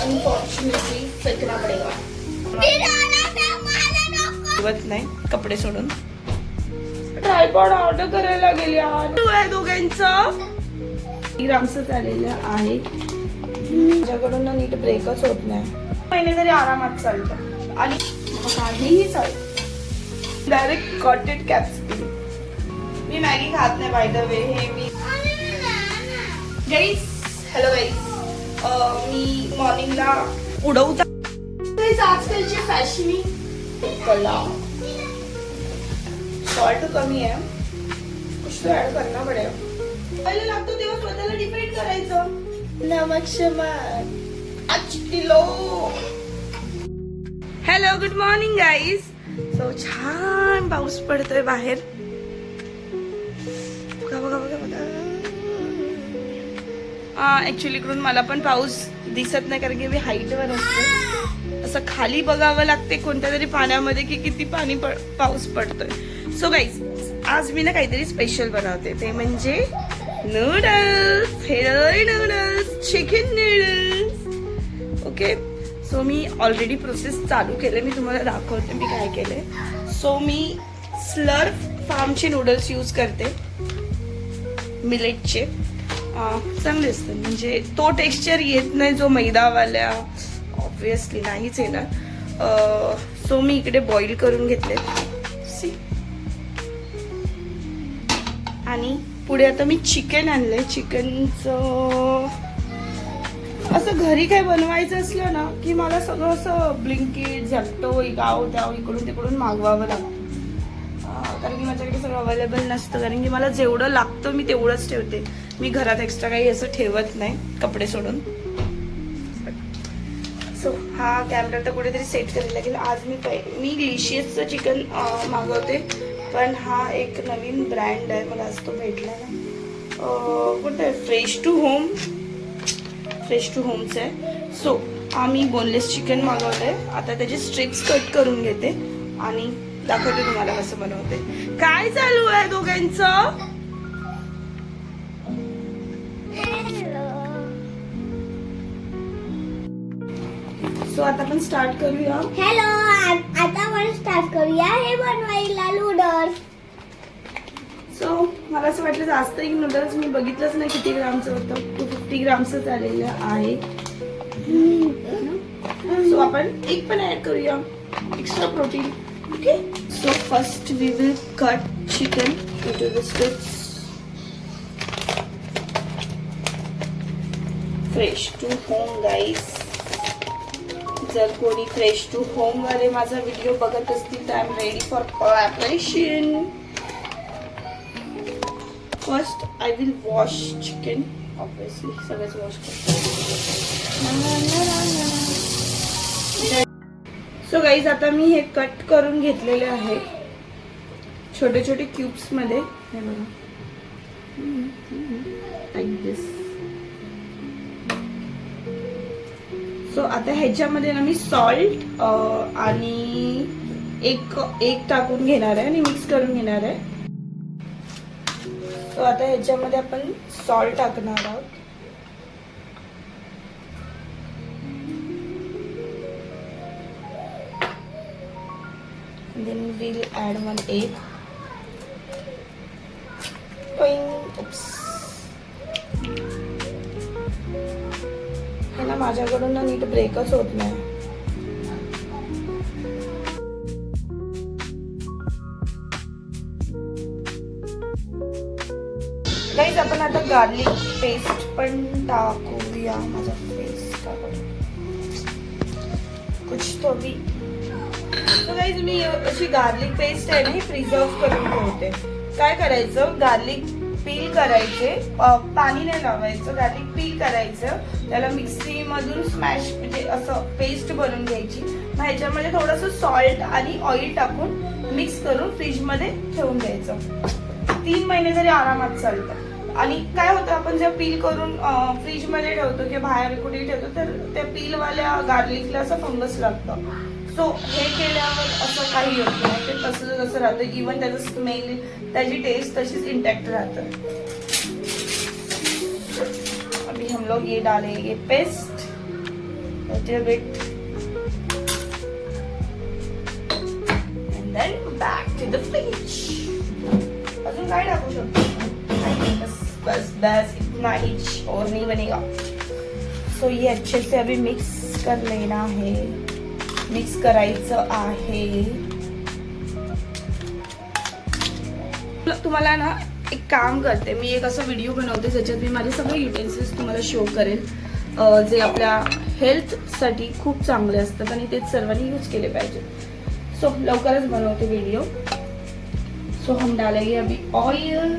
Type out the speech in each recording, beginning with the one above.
Unfortunately फेकना पडेगा. नाही कपडे सोडून ट्रायपॉड ऑर्डर करायला गेले आहे दोघांचं. ग्रामचं झालेलं आहे. माझ्याकडून ना नीट ब्रेकच होत नाही. महिने तरी आरामात चालतं आणि काहीही चालतं. Direct coated capsicum. मी मॅगी खात नाही बाय द वे. हे मी गाईस, हॅलो गाईस, मी मॉर्निंगला उडवता आजकालची फॅशनी कला. सॉल्ट कमी आहे, कुछ तो ऍड करना पडेगा. पहिले लागतो तेव्हा स्वतःला डिफाईन करायचं. नमक शमक 5 kilo. Hello, good morning guys. So छान पाऊस पडतोय बाहेर. बघा बघा बघा बघा. ऍक्च्युली इकडून मला पण पाऊस दिसत नाही कारण की मी हाईटवर असते. असं खाली बघावं लागते कोणत्या तरी पाण्यामध्ये की किती पाऊस पडतोय. सो गाईज, आज मी ना काहीतरी स्पेशल बनवते. ते म्हणजे नूडल्स, फेरळी noodles, chicken noodles. Okay, so मी ऑलरेडी प्रोसेस चालू केले. मी तुम्हाला दाखवते मी काय केले. सो मी स्लर्प फार्मचे नूडल्स यूज करते, मिलेटचे. चांगले असतात, म्हणजे तो टेक्स्चर येत नाही जो मैदावाल्या ऑब्विसली नाहीच येणार. सो मी इकडे बॉईल करून घेतले. सी, आणि पुढे आता मी चिकन आणलंय. चिकनचं असं घरी काय बनवायचं असलं ना की मला सगळं असं ब्लिंकिट, झॅप्टो, गाव त्याव इकडून तिकडून मागवावं लागतं. कारण की माझ्याकडे सगळं अवेलेबल नसतं. कारण की मला जेवढं लागतं मी तेवढंच ठेवते. मी घरात एक्स्ट्रा काही असं ठेवत नाही कपडे सोडून. सो हा कॅमेरा तर कुठेतरी सेट करायला लागेल. आज मी लिशियसचं चिकन मागवते, पण हा एक नवीन ब्रँड आहे, मला आज तो भेटला ना. कुठं आहे? फ्रेश टू होमचं आहे. सो आम्ही बोनलेस चिकन मागवलंय. आता त्याचे स्ट्रिप्स कट करून घेते आणि दाखवते तुम्हाला कसं बनवते. काय चालू आहे दोघांचं? सो आता आपण स्टार्ट करूया. हॅलो, आता आपण स्टार्ट करूया हे बनवायला नूडल्स. सो मला असं वाटलं जास्त एक नूडल्स मी बघितलंच नाही किती ग्रामचं होतं. 250 ग्रामचं झालेलं आहे. सो आपण एक पण ऍड करूया, extra protein. Okay, so first we will cut chicken into the strips. Fresh To Home guys. जर कोणी फ्रेश टू होम वाले माझा व्हिडिओ बघत असतील तर I am ready for collaboration. First I will wash chicken. Obviously सगळंच wash करतो. So guys, आता मी हे कट करून घेतलेले आहे छोटे छोटे क्यूब्स मध्ये. हे बघा, लाईक दिस. सो आता ह्याच्यामध्ये ना मी सॉल्ट आणि एक टाकून घेणार आहे आणि मिक्स करून घेणार आहे. सो आता ह्याच्यामध्ये आपण सॉल्ट टाकणार आहोत. Then we'll add 1 egg. Oops. हे ना माझ्याकडून ना नीट ब्रेकच होत नाही. गाईज, आपण आता गार्लिक पेस्ट पण टाकूया. माझा पेस्ट टाकूया कुछ तो भी. सो गाईज, मी अशी गार्लिक पेस्ट आहे ना ही प्रिझर्व करून ठेवते. काय करायचं, गार्लिक पील करायचे, पाणी नाही लावायचं, गार्लिक पील करायचं, त्याला मिक्सी मधून स्मॅश म्हणजे असं पेस्ट बनवून घ्यायची. मग ह्याच्यामध्ये थोडंसं सॉल्ट आणि ऑइल टाकून मिक्स करून फ्रीज मध्ये ठेवून द्यायचं. 3 महिने तरी आरामात चालतं. आणि काय होतं, आपण जेव्हा पील करून फ्रीज मध्ये ठेवतो किंवा बाहेर कुठेही ठेवतो तर त्या पीलवाल्या गार्लिकला असं फंगस लागतं. सो हे केल्यावर असं काही होत नाही, ते तसं जसं राहतं. इव्हन त्याचं स्मेल, त्याची टेस्ट तशीच इंटॅक्ट राहतं. अभी हम लोग ये डालेंगे paste. little bit. And then back to the fridge. अजून काय टाकू शकतो? बस बस बस इतना ही और नहीं बनेगा. सो ये अच्छे से अभी मिक्स कर लेना है. मिक्स करायचं आहे. तुम्हाला ना एक काम करते मी, एक असा व्हिडिओ बनवते ज्याच्यात मी माझे सगळे युटेन्सिल्स तुम्हाला शो करेन जे आपल्या हेल्थसाठी खूप चांगले असतात आणि तेच सर्वांनी यूज केले पाहिजे. सो लवकरच बनवते व्हिडिओ. सो हम डालेंगे अभी ऑयल.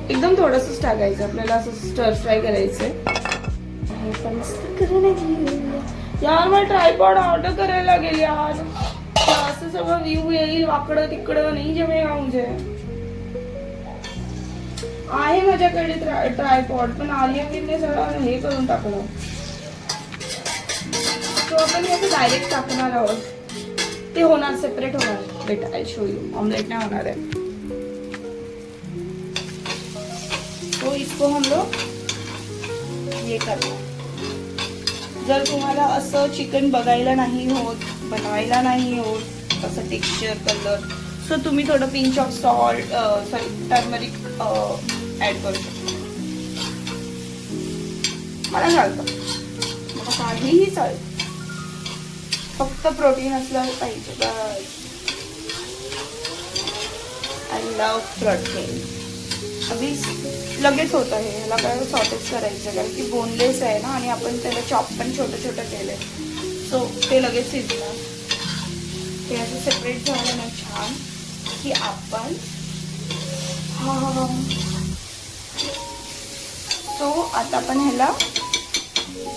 एकदम थोडंसंच टाकायचं आपल्याला, असं स्टर फ्राय करायचंय. यार मला ट्रायपॉड ऑर्डर करायला लागेल यार. असं सगळं व्ह्यू येईल वाकडं तिकडं, नाही जमेगा मुझे. आहे माझ्याकडे ट्रायपॉड, पण आलियाने सगळं हे करून टाकलं. तो आपण याचं डायरेक्ट टाकणार आहोत. ते होणार, सेपरेट होणार. Weight I show you. Omelette नाही होणार आहे. तो इसको हम लोग ये करणार. जर तुम्हाला असं चिकन बघायला नाही होत, बनवायला नाही होत, असं टेक्स्चर कलर, सो तुम्ही थोडं pinch of salt sorry turmeric add करू शकता. मला चालतं, मला काहीही चालतं, फक्त प्रोटीन असलं पाहिजे बस. I love protein. अगदी लगेच होतं हे. ह्याला काय सॉटेज करायचं कारण की बोनलेस आहे ना, आणि आपण त्याला चॉप पण छोटं छोटं केलंय. सो ते लगेच शिजणार. ते असं सेपरेट झालं ना छान की आपण सो आता आपण ह्याला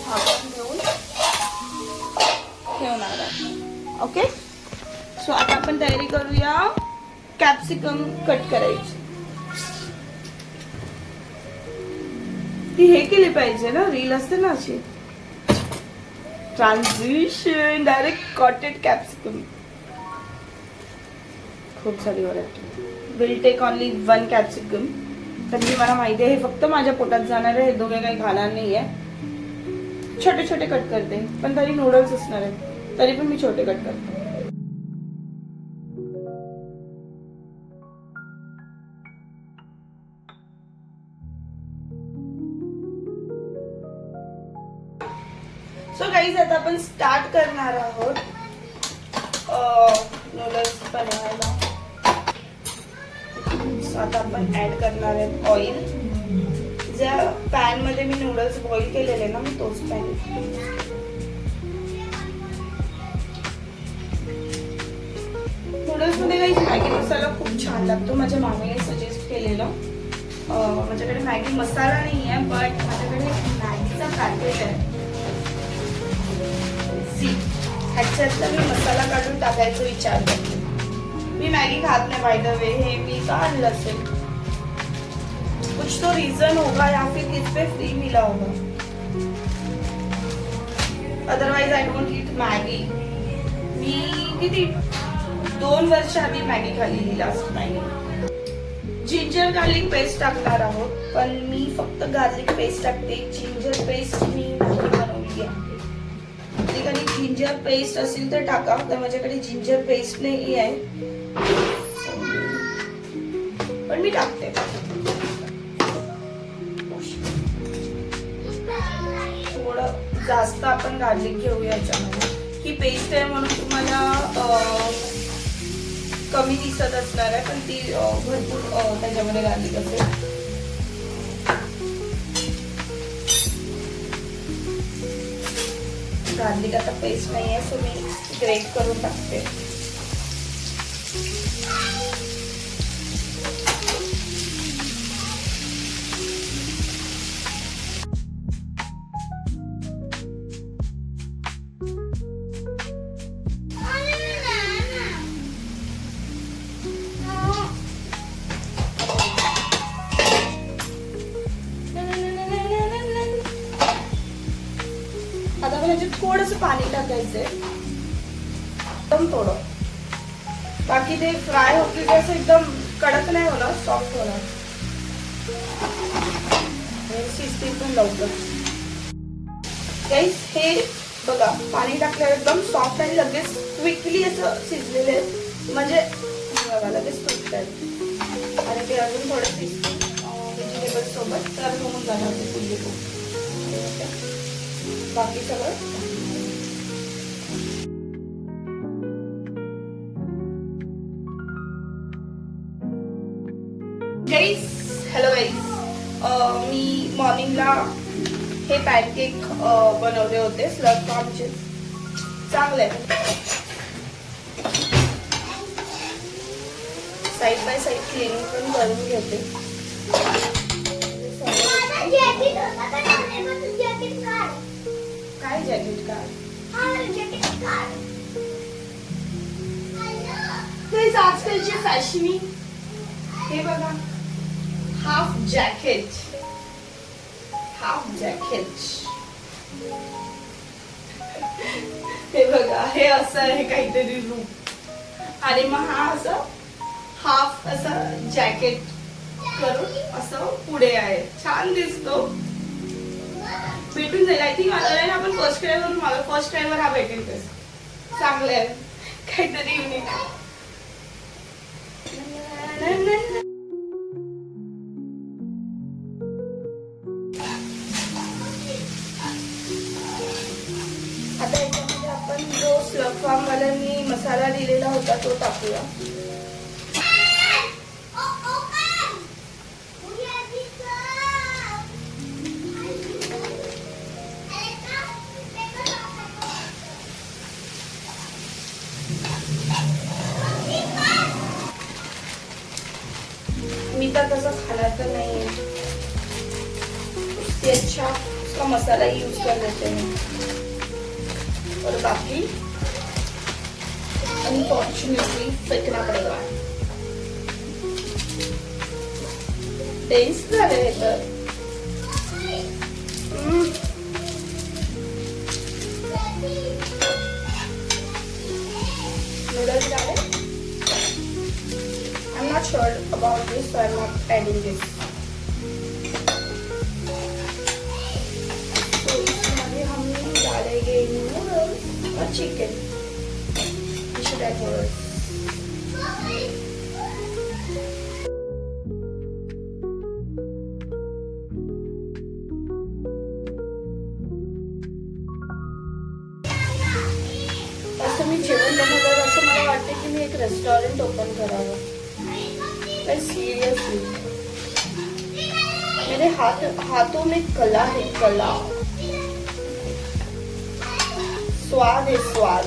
झाकण घेऊन ठेवणार आहे. ओके. सो आता आपण तयारी करूया कॅप्सिकम कट करायची. ती हे केली पाहिजे ना, रील असते ना अशी. Transition direct coated capsicum. खूप सारी variety. Will take only 1 capsicum. कारण की मला माहिती आहे हे फक्त माझ्या पोटात जाणार आहे. हे दोघे काही खाणार नाहीये. छोटे छोटे कट करते, पण तरी नूडल्स असणार आहे तरी पण मी छोटे कट करते. सो गाईज आता आपण स्टार्ट करणार आहोत नूडल्स बनवायला. सो आता आपण ऍड करणार आहे ऑइल. ज्या पॅन मध्ये मी नूडल्स बॉईल केलेले ना, मी तोच पॅन. नूडल्स मध्ये काही मॅगी मसाला खूप छान लागतो. माझ्या मामीने सजेस्ट केलेलं. माझ्याकडे मॅगी मसाला नाही आहे, बट माझ्याकडे मॅगीचा पॅकेट आहे. ह्याच्यातला मी मसाला काढून टाकायचा विचार करते. मी मॅगी खात नाही बाय द वे. हे मी का आणलं असेल, कुछ तो रीजन होगा या फिर इस पे फ्री मिला होगा. Otherwise I don't eat Maggi. मी किती 2 वर्ष आधी मॅगी खाल्लेली, last Maggi. Ginger garlic paste टाकणार आहोत, पण मी फक्त गार्लिक पेस्ट टाकते. जिंजर पेस्ट मी बनवली आहे. कधी जिंजर पेस्ट असेल तर टाका, तर माझ्याकडे जिंजर पेस्ट नाही आहे, पण मी टाकते. थोडं जास्त आपण गार्लिक घेऊया याच्यामध्ये. ही पेस्ट आहे म्हणून तुम्हाला कमी दिसत असणार आहे, पण ती भरपूर त्याच्यामध्ये गार्लिक असेल. गार्लिक आता पेस्ट नाही आहे, सो मी ग्रेट करून टाकते. आता आपण ह्याच्यात थोडंसं पाणी टाकायचंय, एकदम थोडं. बाकी ते फ्राय होते ते असं एकदम कडक नाही होणार, सॉफ्ट होणार. शिजतील पण लवकर. गाईस हे बघा पाणी टाकल्यावर एकदम सॉफ्ट आणि लगेच क्विकली असं शिजलेले आहेत. म्हणजे बघा लगेच तुटतात आणि ते अजून थोडं शिजतील व्हेजिटेबल सोबत तर होऊन जाणार ते फुल्ली कुक. बाकी सगळं गाईस. हॅलो गाईस, मी मॉर्निंगला हे पॅनकेक बनवले होते स्लग फॉर्मचे. चांगले साईड बाय साईड क्लिनिंग पण करून घेते. काय जॅकेट का आजकालची फॅशनी हे बघा. हाफ जॅकेट हे बघा. हे असं आहे काहीतरी रूप आणि मग हा असं हाफ असं जॅकेट करून असं पुढे आहे. छान दिसतो. भेटून जाईल आय थिंक. आपण फर्स्ट ट्राय करून मला फर्स्ट ट्राय वर हा भेटेल. चांगलं आहे काहीतरी युनिक. आता याच्यामध्ये आपण जो स्लग फॉर्म वाल्यांनी मसाला दिलेला होता तो टाकूया. मी तर तसं खाणार तर नाही. अच्छा उसका मसाला यूज कर देते हैं. और बाकी अनफॉर्चुनेटली फेकना पड़ेगा. डेंस झाले हे तर. नूडल्स झाले. I'm not sure about this, so I'm not adding this. So इसमें हम डालेंगे noodles और chicken. We should add noodles. असं मी जेवण बनवलं असं मला वाटतं की मी एक रेस्टॉरंट ओपन करावं. सीरियसली मेरे हाथों में कला है. कला स्वाद है स्वाद.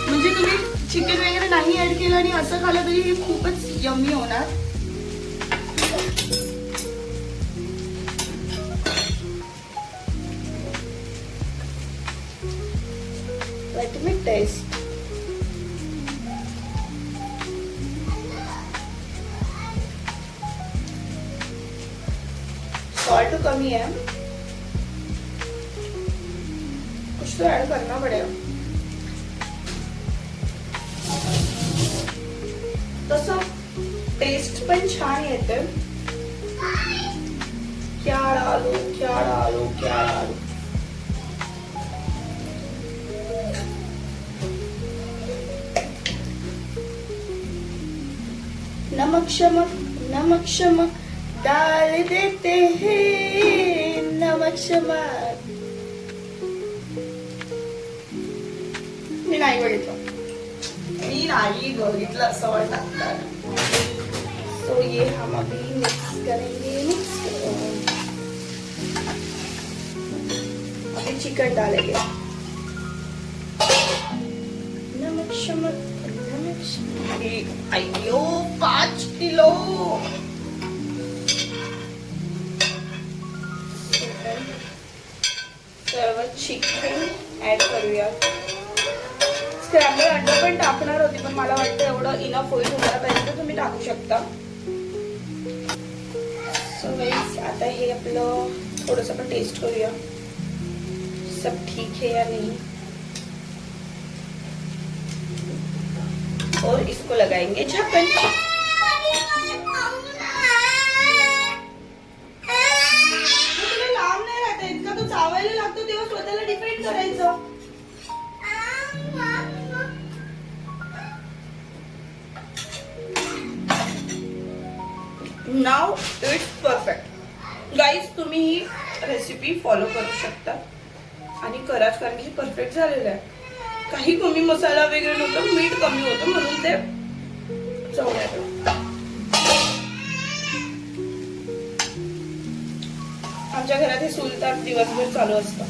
म्हणजे तुम्ही चिकन वगैरे नाही ऍड केलं आणि असं खाल्लं तरी हे खूपच यम्मी होणार. Let me taste. सॉल्ट कमी है. कुछ तो ऐड करना पड़ेगा. तसं टेस्ट पण छान येते. क्या डालू. नमक शमक डाल देते हैं. नमक शमक मी नाही बघितलं असं वाटतं. तो ये हम अभी मिक्स करेंगे. अभी चिकन डालेंगे. नमक शमक. अयो 5 किलो. सर्व चिकन ऍड करूया. स्क्रॅम्बल अंडा पण टाकणार होती पण मला वाटतं एवढं इनफ होईल. तुम्हाला पाहिजे तर तुम्ही टाकू शकता. सो गाइस आता हे आपलं थोडंसं आपण टेस्ट करूया सब ठीक है या नहीं. और इसको लगाएंगे ढक्कन. करायचं. नाव इट्स परफेक्ट. गाईज तुम्ही ही रेसिपी फॉलो करू शकता आणि कराच, कारण की परफेक्ट झालेलं आहे. काही कमी मसाला वगैरे नव्हतं, मीठ कमी होतं म्हणून ते चव लागलं. आमच्या घरात हे सुलतान दिवसभर चालू असतं.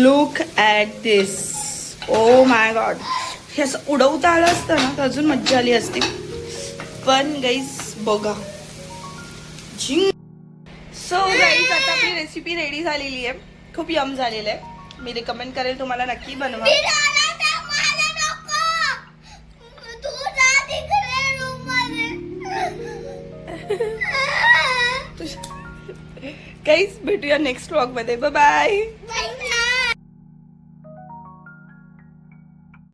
Look at this. Oh my God. हे असं उडवता आलं असतं ना तर अजून मज्जा आली असती. पण गाईज बघा. सो गाईज आता आपली रेसिपी रेडी झालेली आहे. खूप यम झालेलं आहे. मी रिकमेंड करेल तुम्हाला नक्की बनवा. गाईज भेटूया नेक्स्ट व्लॉग मध्ये. Bye bye.